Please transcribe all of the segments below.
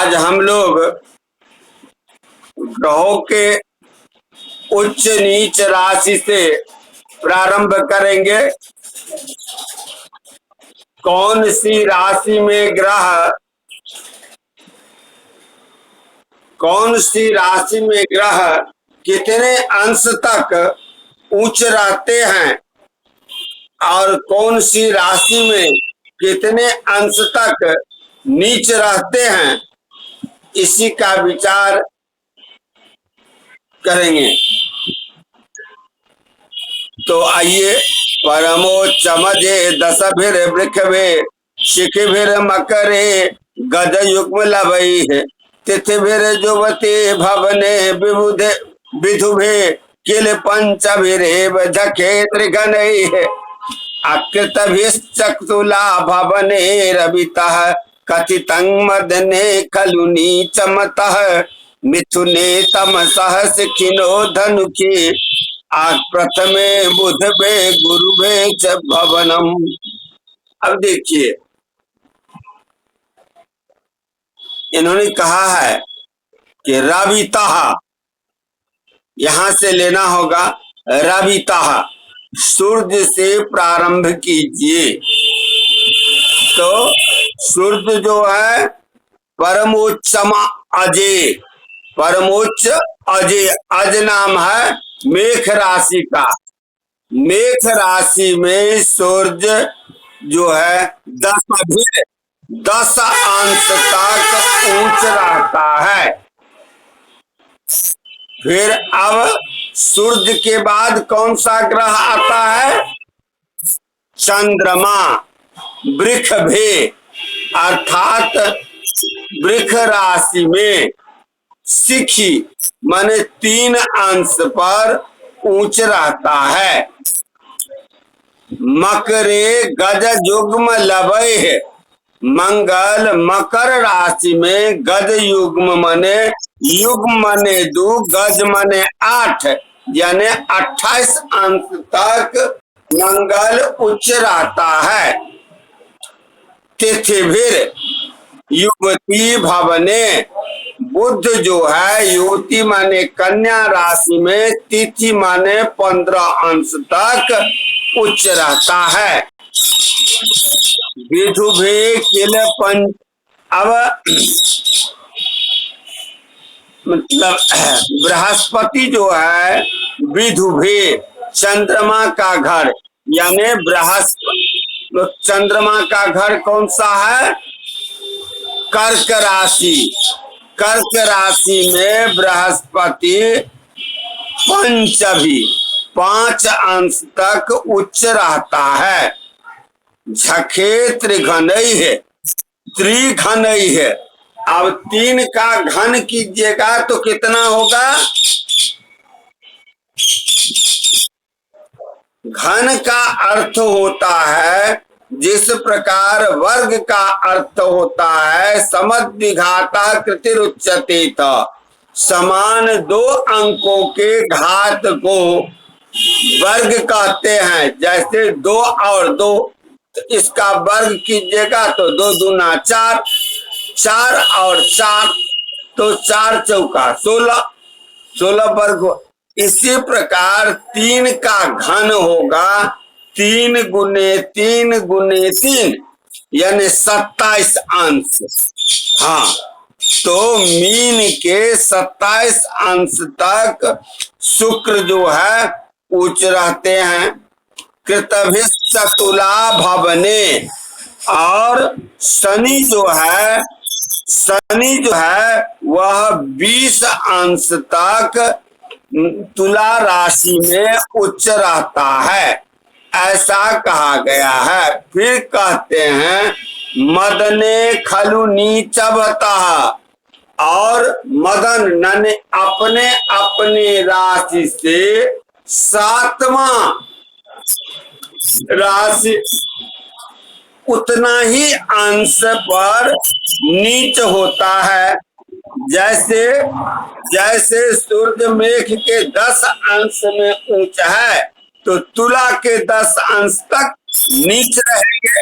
आज हम लोग ग्रहों के उच्च नीच राशि से प्रारंभ करेंगे। कौन सी राशि में ग्रह कितने अंश तक उच्च रहते हैं और कौन सी राशि में कितने अंश तक नीच रहते हैं, इसी का विचार करेंगे। तो आइए, परमोच्चमजे दशभिर वृषभे शिखिभिर मकरे गज युग्म लवैः तिथिभिर जुवते भवने विबुधे विधुभे किल पंचभिरेव झखे त्रिगणैः अकृतभिश्चक्तुला भवने रवितः कथितं मदने खलु नीचमतः मिथुने तमसः शिखिनो धनुषे प्रथमे बुधवे गुरुवे च भवनम। अब देखिए, इन्होंने कहा है कि रवितः, यहां से लेना होगा रवितः, सूर्य से प्रारंभ कीजिए। तो सूर्य जो है परमोच्चम अजय, परमोच्च अजय, अज नाम है मेष राशि का। मेष राशि में सूर्य जो है 10 अंश तक ऊंच रहता है। फिर अब सूर्य के बाद कौन सा ग्रह आता है? चंद्रमा वृषभे, अर्थात वृष राशि में शिखी माने 3 अंश पर ऊंच रहता है। मकरे गज युग्म लवैः, मंगल मकर राशि में गज युग्म माने युग्म माने 2, गज माने 8, यानी 28 अंश तक मंगल उच्च रहता है। तिथिभिर युवती भवने, बुध जो है युवती माने कन्या राशि में, तिथि माने 15 अंश तक उच्च रहता है। विधुभे किल पंच, अब मतलब बृहस्पति जो है विधुभे, चंद्रमा का घर, यानी बृहस्पति, चंद्रमा का घर कौन सा है? कर्क राशि। कर्क राशि में बृहस्पति पंचभी 5 अंश तक उच्च रहता है। झखे त्रिघनैः, त्रिघनैः, अब 3 का घन कीजिएगा तो कितना होगा? घन का अर्थ होता है जिस प्रकार वर्ग का अर्थ होता है समद्विघाता कृतिरुच्यते, समान 2 अंकों के घात को वर्ग कहते हैं। जैसे 2 और 2, तो इसका वर्ग कीजिएगा तो 2 दूना 4, 4 और 4 तो 4 चौका 16, 16 वर्ग। इसी प्रकार 3 का घन होगा 3 गुने 3 गुने 3, यानी 27 अंश। हाँ, तो मीन के 27 अंश तक शुक्र जो है उच्च रहते हैं। कृतभिश्चतुला भवने, और शनि जो है वह 20 अंश तक तुला राशि में उच्च रहता है, ऐसा कहा गया है। फिर कहते हैं मदने खलु नीचवतः, और मदन यानी अपने अपने राशि से 7वां राशि उतना ही अंश पर नीच होता है। जैसे सूर्य मेघ के 10 अंश में ऊंच है, तो तुला के 10 अंश तक नीच रहेंगे।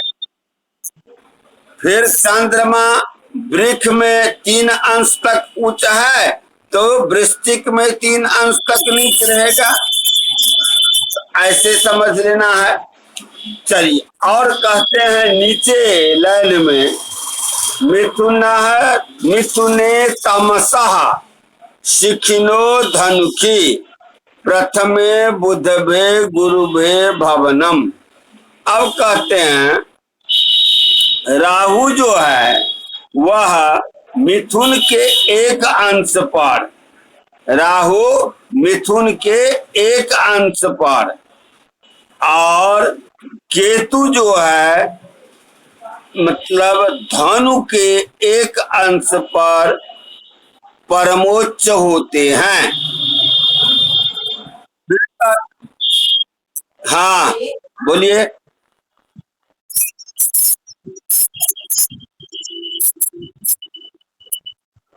फिर चंद्रमा वृक्ष में 3 अंश तक उच्च है तो वृश्चिक में 3 अंश तक नीच रहेगा, ऐसे समझ लेना है। चलिए, और कहते हैं नीचे लाइन में मिथुन है, मिथुने तमसः शिखिनो धनुखी प्रथमे बुधभे गुरुभे भवनम। अब कहते हैं राहु जो है वह मिथुन के एक अंश पर, राहु मिथुन के एक अंश पर, और केतु जो है मतलब धनु के एक अंश पर परमोच्च होते हैं। हाँ बोलिए।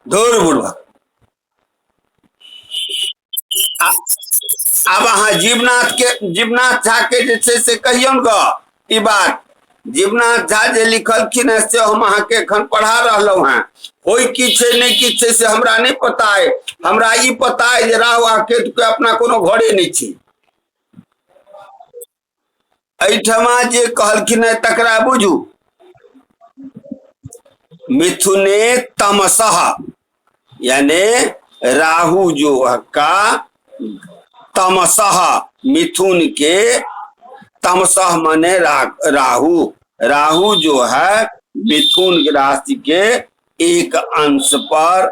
धूर बुढ़वा। अब हाँ जीवनाथ झा के जैसे से कहियो न बात, जीवनाथ झा जे लिखलखिन है से हम अहाँ के एखन पढ़ा रहलौ हैं। कोई की छै नहीं की छै से हमरा नहीं पता है, हमरा ई पता है जे राहु आ केतु के अपना कोनो घरे नहीं छी। एठमा जे कहलखिन है तकरा बुझू, मिथुने तमसः यानी राहु जो का तमसः, मिथुन के तमसः माने राहु, राहु जो है मिथुन राशि के एक अंश पर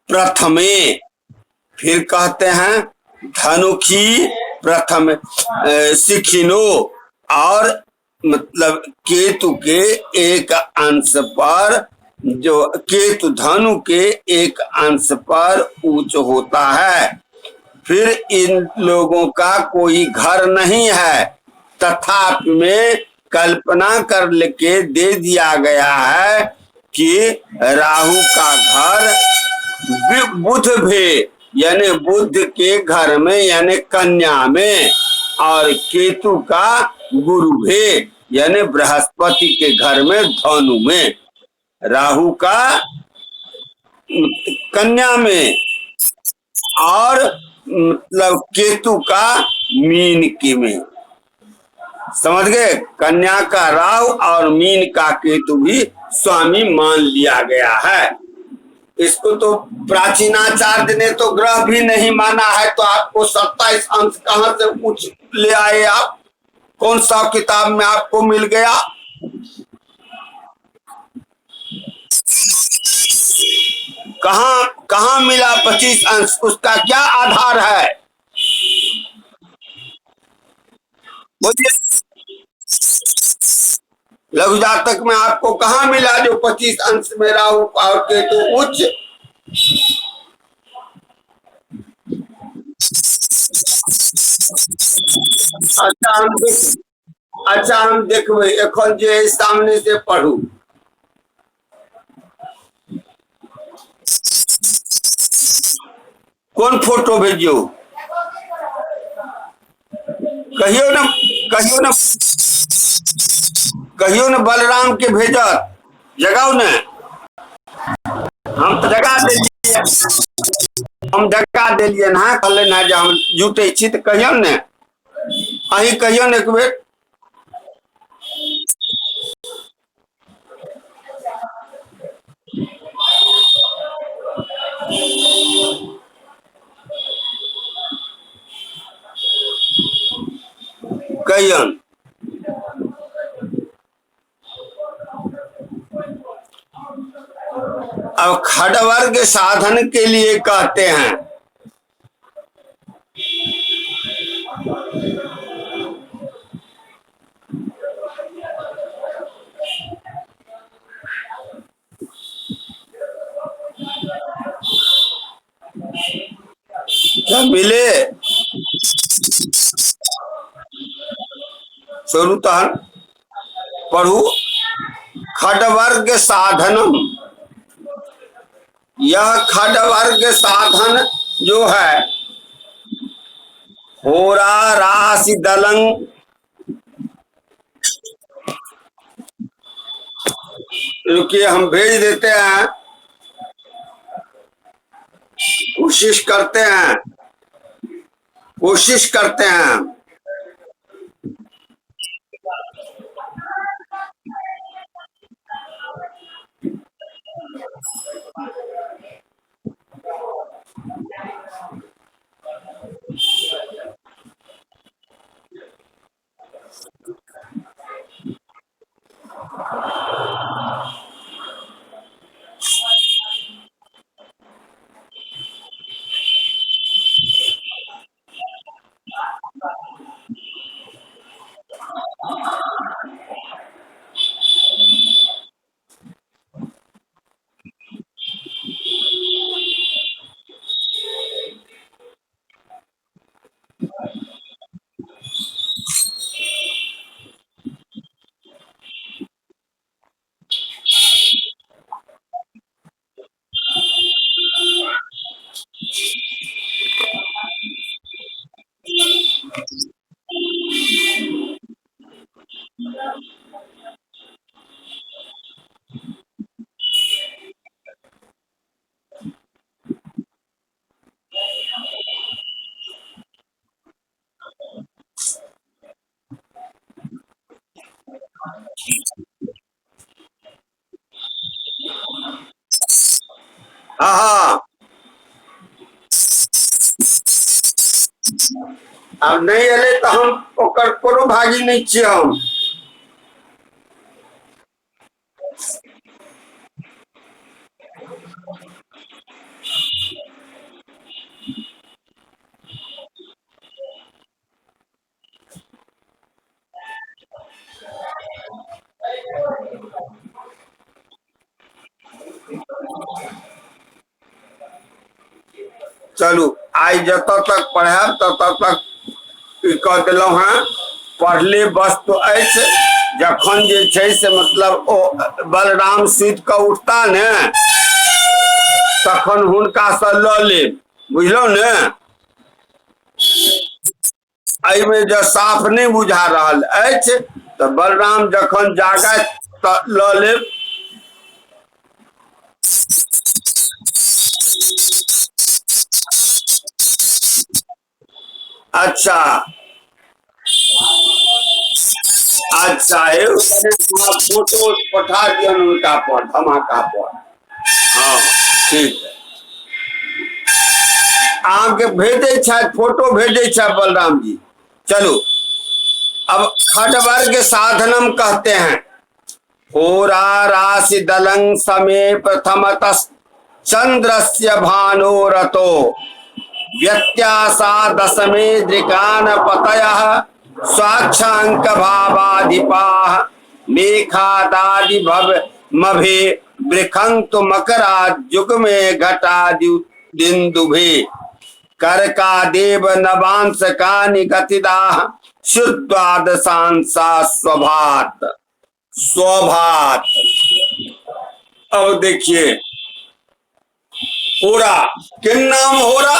प्रथमे, फिर कहते हैं धनुखी प्रथम शिखिनो, और मतलब केतु के एक अंश पर, जो केतु धनु के एक अंश पर उच्च होता है। फिर इन लोगों का कोई घर नहीं है, तथापि में कल्पना कर के दे दिया गया है कि राहु का घर बुध भी यानी बुध के घर में यानी कन्या में, और केतु का गुरु भी यानी बृहस्पति के घर में धनु में, राहु का कन्या में और मतलब केतु का मीन की में। समझ गए? कन्या का राहु और मीन का केतु भी स्वामी मान लिया गया है। इसको तो प्राचीनाचार्य ने तो ग्रह भी नहीं माना है, तो आपको 27 अंश कहां से पूछ ले आए आप? कौन सा किताब में आपको मिल गया? कहां मिला 25 अंश? उसका क्या आधार है? बोलिए। लघु जातक में आपको कहां मिला जो 25 अंश में राहु और केतु उच्च? अच्छा हम देखबे एखन जे सामने से पढ़ू। कौन फोटो भेजियो? कहियो न कहियो न कहियो न बलराम के भेजत, जगाओ न। हम जगा देलिए, हम जगा देलिए ना, कहले ना जे हम जुटे छी त कहियो न, अही कहियो न एक बेर। कहियन अब खड़वर्ग साधन के लिए कहते हैं क्या मिले शुरू तहन पढ़ू। खड़वर्ग साधनम, यह खड़वर्ग साधन जो है होरा राशि दलंग रुकिए, हम भेज देते हैं, कोशिश करते हैं, कोशिश करते हैं। हाँ, अब नहीं अले तो हम ओकर कोनो भागी नहीं छियै हम। चलू आई जत तक पढ़ाब तत तक कह दिलौं हैं, पढ़ले वस्तु अछि। जखन जे छै से मतलब ओ बलराम सुति कऽ उठता ने तखन हुनका से लऽ लेब, बुझलौं ने। एहिमे जे साफ नहीं बुझा रहल अछि तऽ बलराम जखन जागत तऽ लऽ लेब। अच्छा अच्छा, फोटो पठा दियन उनका पर, धमाका पर। हाँ ठीक है, आगे भेजे छथि, फोटो भेजे छथि बलराम जी। चलो अब खड्वर्ग साधनम कहते हैं। होरा राशि दलंग समय प्रथमत चंद्रस्य भानोरतो व्यत्यासा दशमे दृकान पतयः स्वाक्षांक भावाधिपाः मेघादादि भव मभे बृखंत मकरा जुगमे घटादि बिंदुभे करका देव नवांशकानि गतिदाः शुद्धादशांसा स्वभात स्वभात। अब देखिए होरा, किन नाम होरा?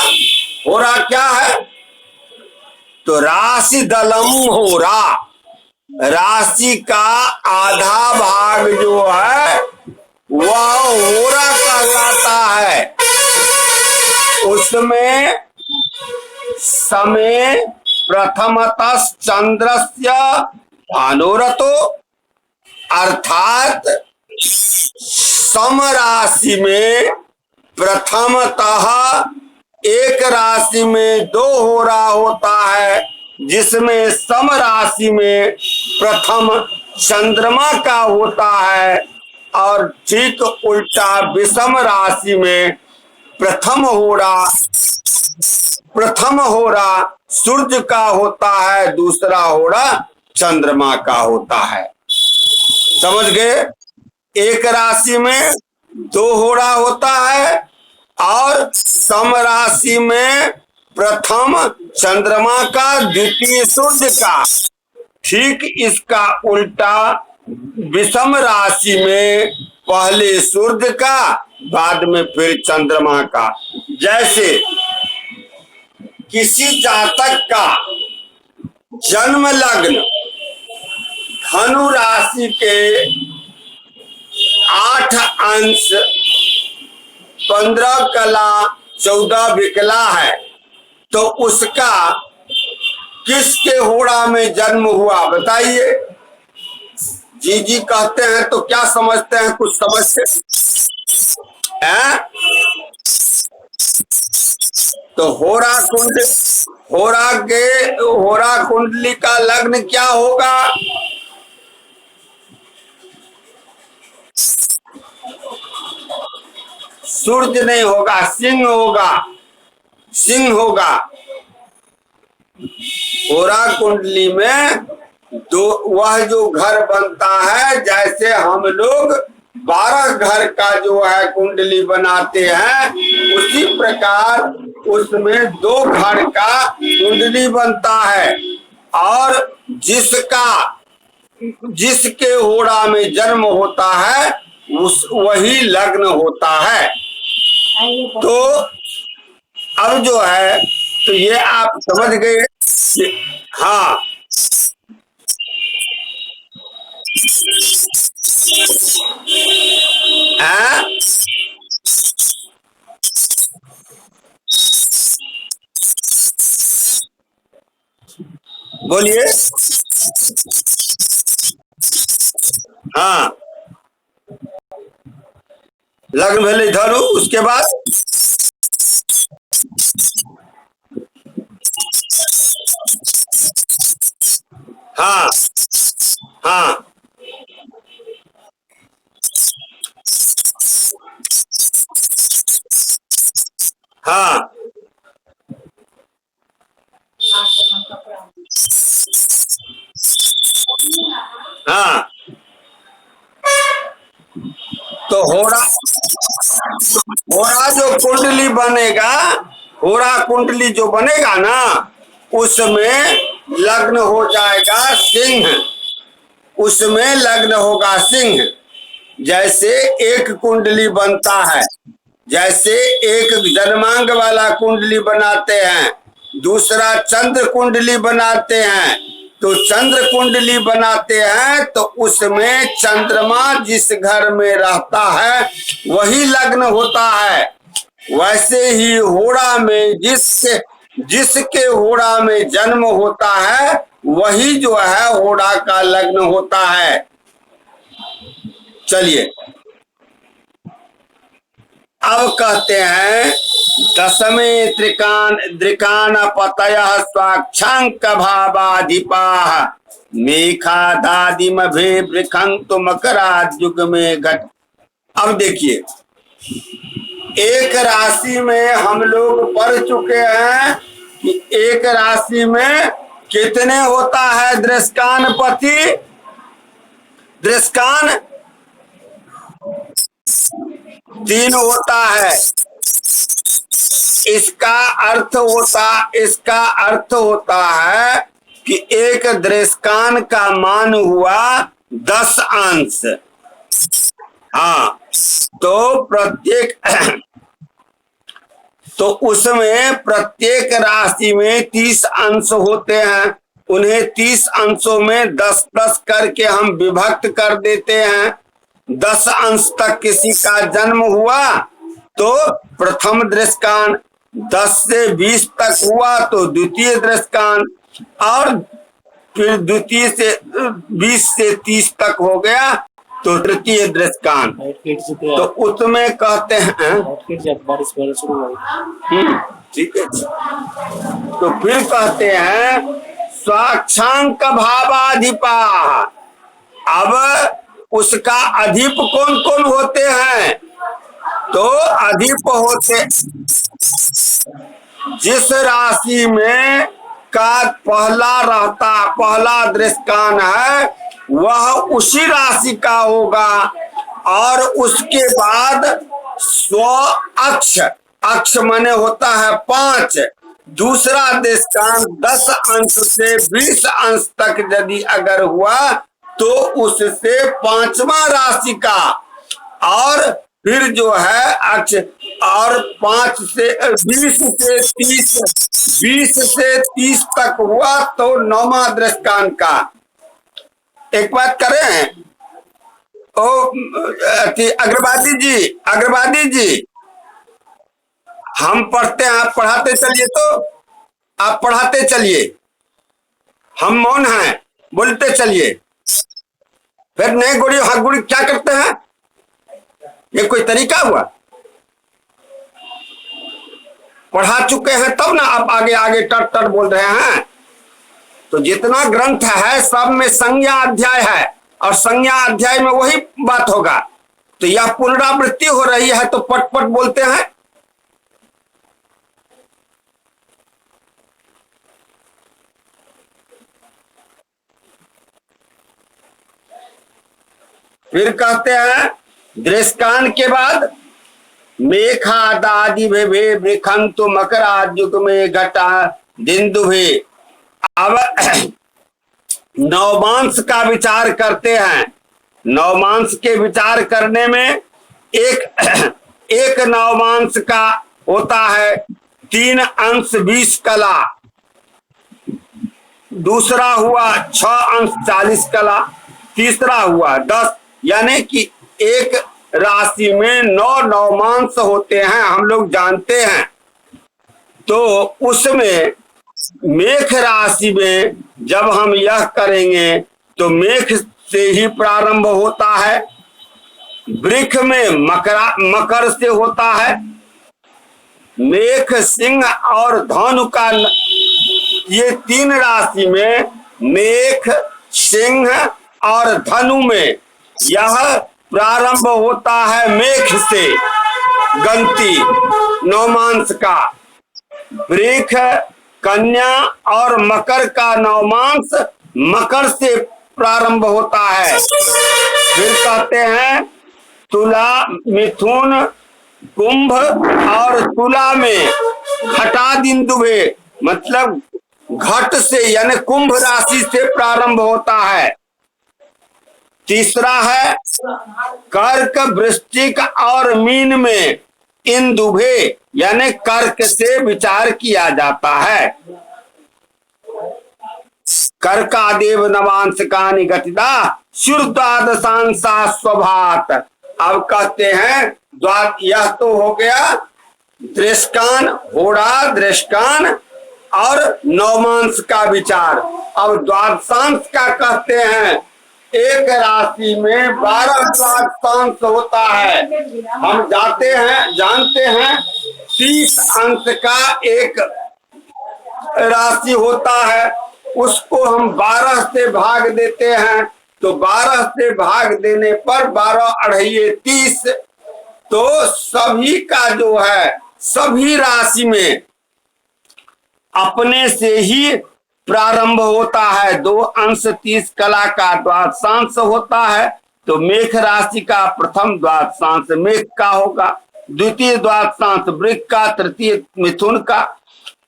होरा क्या है? तो राशि दलम होरा, राशि का आधा भाग जो है वह होरा कहलाता है। उसमें समय प्रथमतः चंद्रस्य भानुरतो, अर्थात सम राशि में प्रथमतः एक राशि में दो होरा होता है, जिसमें सम राशि में प्रथम चंद्रमा का होता है और ठीक उल्टा विषम राशि में प्रथम होरा सूर्य का होता है, दूसरा होरा चंद्रमा का होता है। समझ गए? एक राशि में दो होरा होता है और सम राशि में प्रथम चंद्रमा का, द्वितीय सूर्य का। ठीक इसका उल्टा विषम राशि में पहले सूर्य का, बाद में फिर चंद्रमा का। जैसे किसी जातक का जन्म लग्न धनु राशि के 8 अंश 15 कला 14 विकला है, तो उसका किसके होड़ा में जन्म हुआ बताइए। जी जी कहते हैं तो क्या समझते हैं, कुछ समझते हैं? तो होरा कुंडली का लग्न क्या होगा? सूर्य नहीं होगा, सिंह होगा, सिंह होगा। होरा कुंडली में वह जो घर बनता है, जैसे हम लोग 12 घर का जो है कुंडली बनाते हैं, उसी प्रकार उसमें 2 घर का कुंडली बनता है। और जिसके होड़ा में जन्म होता है वही लग्न होता है। तो अब जो है, तो ये आप समझ गए। हाँ, है? बोलिए। हाँ, लग्न भेले धनु, उसके बाद हाँ हाँ हाँ हाँ। तो होरा जो कुंडली बनेगा, होरा कुंडली जो बनेगा ना, उसमें लग्न हो जाएगा सिंह, उसमें लग्न होगा सिंह। जैसे एक कुंडली बनता है, जैसे एक जन्मांग वाला कुंडली बनाते हैं, दूसरा चंद्र कुंडली बनाते हैं। तो चंद्र कुंडली बनाते हैं तो उसमें चंद्रमा जिस घर में रहता है वही लग्न होता है। वैसे ही होड़ा में जिसके होड़ा में जन्म होता है वही जो है होड़ा का लग्न होता है। चलिए, अब कहते हैं दशमे द्रिकान पतय स्वाक्षांक भावाधिपा मेघादादिम भे मकराद्युग में घट। अब देखिए, एक राशि में हम लोग पढ़ चुके हैं कि एक राशि में कितने होता है दृष्कान पति, दृष्कान 3 होता है। इसका अर्थ होता है कि एक दृष्कान का मान हुआ 10 अंश। हाँ, तो तो उसमें प्रत्येक राशि में 30 अंश होते हैं। उन्हें 30 अंशों में 10-10 करके हम विभक्त कर देते हैं। 10 अंश तक किसी का जन्म हुआ तो प्रथम दृष्कान, 10 से 20 तक हुआ तो द्वितीय दृष्कान, और फिर द्वितीय से 20 से 30 तक हो गया तो तृतीय दृष्कान। तो उसमें कहते हैं ठीक है। तो फिर कहते हैं स्वाक्षांक भावाधिपा। अब उसका अधिप कौन कौन होते हैं? तो अधिप होते, जिस राशि में का पहला दृष्कान है वह उसी राशि का होगा। और उसके बाद अक्ष माने होता है 5, दूसरा दृष्कान 10 अंश से 20 अंश तक यदि अगर हुआ तो उससे 5वां राशि का, और फिर जो है अक्ष, और 20 से 30 तक हुआ तो 9वां दृष्कान का। एक बात करें, ओ अग्रवादी जी, अग्रवादी जी, हम पढ़ते हैं, आप पढ़ाते चलिए, तो आप पढ़ाते चलिए, हम मौन हैं, बोलते चलिए। फिर नहीं गुड़ी हाँ गुड़ी क्या करते हैं, ये कोई तरीका हुआ? पढ़ा चुके हैं तब ना आप आगे आगे टर टर बोल रहे हैं। तो जितना ग्रंथ है सब में संज्ञा अध्याय है, और संज्ञा अध्याय में वही बात होगा। तो यह पुनरावृत्ति हो रही है तो पट पट बोलते हैं। फिर कहते हैं दृष्कान के बाद मेघादादि भे वृखंतु मकराद्युग में घटा दिंदु भे। अब नवमांस का विचार करते हैं। नवमांस के विचार करने में एक नवमांस का होता है 3 अंश 20 कला, दूसरा हुआ 6 अंश 40 कला, तीसरा हुआ 10, यानी कि एक राशि में 9 नवमांस होते हैं, हम लोग जानते हैं। तो उसमें मेष राशि में जब हम यह करेंगे तो मेष से ही प्रारंभ होता है, वृक्ष में मकर से होता है, मेष सिंह और धनु का, ये 3 राशि में मेष सिंह और धनु में यह प्रारंभ होता है मेष से गंती नवमांस का। वृक्ष, कन्या और मकर का नवमांस मकर से प्रारंभ होता है। फिर कहते हैं तुला, मिथुन, कुंभ और तुला में घटा बिंदुवे, मतलब घट से यानी कुंभ राशि से प्रारंभ होता है। तीसरा है कर्क, वृश्चिक और मीन में इंदुभे, यानी कर्क से विचार किया जाता है। कर्कादेव नवांशकानि गतिदा शुद्धादशांशा स्वभात। अब कहते हैं यह तो हो गया दृष्कान, होड़ा दृष्कान और नवमांश का विचार। अब द्वादशांश का कहते हैं एक राशि में 12 द्वादशांश होता है। हम जानते हैं 30 अंश का एक राशि होता है, उसको हम 12 से भाग देते हैं। तो 12 से भाग देने पर 12 अढ़ाई 30, तो सभी का जो है सभी राशि में अपने से ही प्रारंभ होता है। 2 अंश 30 कला का द्वादशांश होता है। तो मेष राशि का प्रथम द्वादशांश मेष का होगा, द्वितीय द्वादशांश वृक्ष का, तृतीय मिथुन का।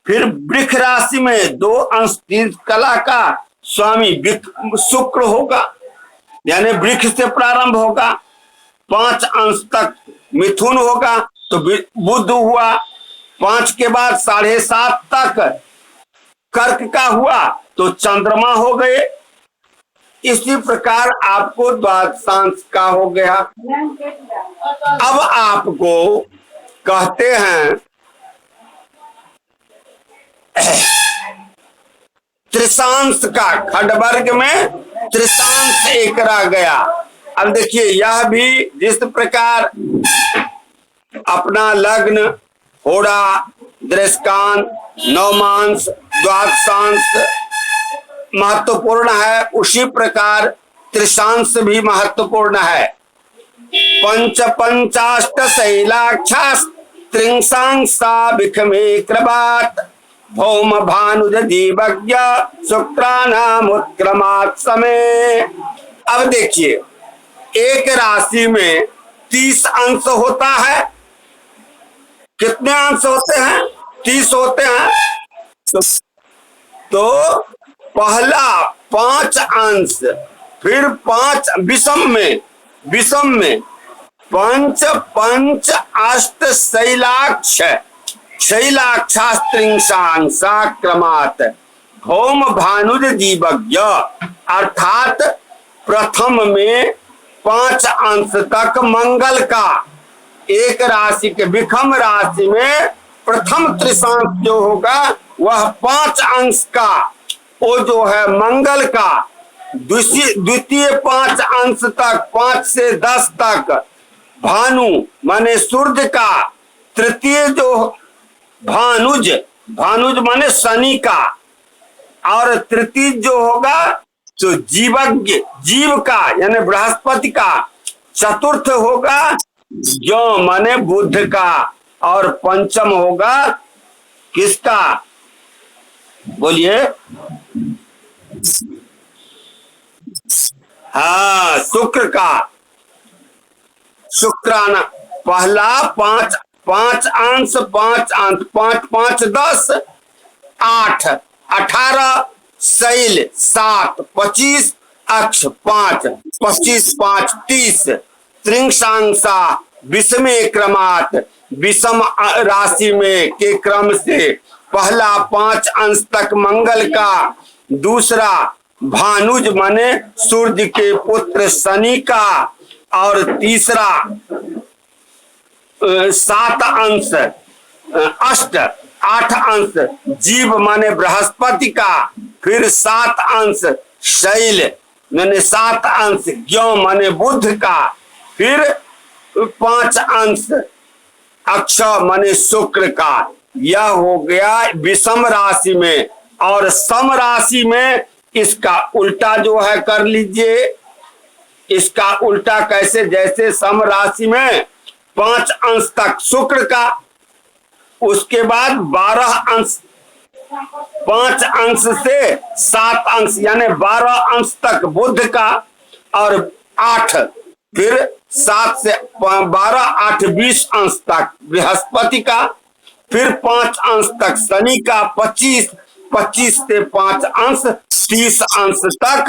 फिर वृक्ष राशि में 2 अंश 30 कला का स्वामी शुक्र होगा, यानी वृक्ष से प्रारंभ होगा। 5 अंश तक मिथुन होगा तो बुध हुआ। 5 के बाद 7.5 तक कर्क का हुआ तो चंद्रमा हो गए। इसी प्रकार आपको द्वादशांश का हो गया। अब आपको कहते हैं त्रिशांश का, खंडवर्ग में त्रिशांश एक रह गया। अब देखिए यह भी जिस प्रकार अपना लग्न, होड़ा, दृष्कान, नवमांश, द्वादशांश महत्वपूर्ण है, उसी प्रकार त्रिशांश भी महत्वपूर्ण है। पंच पंचाष्ट शैलाक्षा त्रिंशांशा विखमे कृपात भौम भानुज जीवज्ञ शुक्रानाम उत्क्रमात् समय। अब देखिए एक राशि में 30 अंश होता है। कितने अंश होते हैं? 30 होते हैं। तो पहला 5 अंश, फिर 5 विषम में पंच पंच अष्ट शैलाक्ष शैलाक्षास्त्रिंशांशा क्रमात् भौम भानुज जीवज्ञ, अर्थात प्रथम में 5 अंश तक मंगल का, एक राशि के विषम राशि में प्रथम त्रिशांश जो होगा वह 5 अंश का, वो जो है मंगल का, द्वितीय 5 अंश तक 5 से 10 तक भानु माने सूर्य का, तृतीय जो भानुज, भानुज माने शनि का, और तृतीय जो होगा तो जीवज्ञ जीव का यानी बृहस्पति का, चतुर्थ होगा जो माने बुध का, और पंचम होगा किसका बोलिए? हाँ, शुक्र का। शुक्राना पहला 5 अंश 5 अंश 5 5 10 8 18 शैल 7 25 अक्ष 5 25 5 30 त्रिंशांसा विषमे क्रमात्, विषम राशि में के क्रम से पहला 5 अंश तक मंगल का, दूसरा भानुज माने सूर्य के पुत्र शनि का, और तीसरा 7 अंश 8 अंश जीव माने बृहस्पति का, फिर 7 अंश शैल माने 7 अंश ज्ञ माने बुध का, फिर 5 अंश अक्ष माने शुक्र का। यह हो गया विषम राशि में। और सम राशि में इसका उल्टा जो है कर लीजिए। इसका उल्टा कैसे? जैसे सम राशि में 5 अंश तक शुक्र का, उसके बाद 12 अंश, 5 अंश से 7 अंश यानी 12 अंश तक बुध का, और 8 फिर 7 से 12 8 20 अंश तक बृहस्पति का, फिर 5 अंश तक शनि का, 25 से 5 अंश 30 अंश तक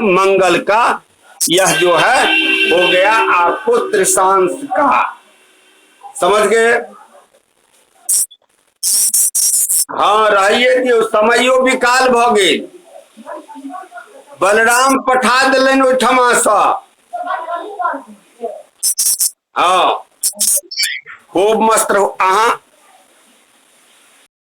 मंगल का। यह जो है हो गया आपको त्रिशांश का। समझ गए? हाँ, रहिए दियो, समयो विकाल भ गेल। बलराम पठा दिलन ओठमा सा। हाँ, खूब मस्त रहो। अहाँ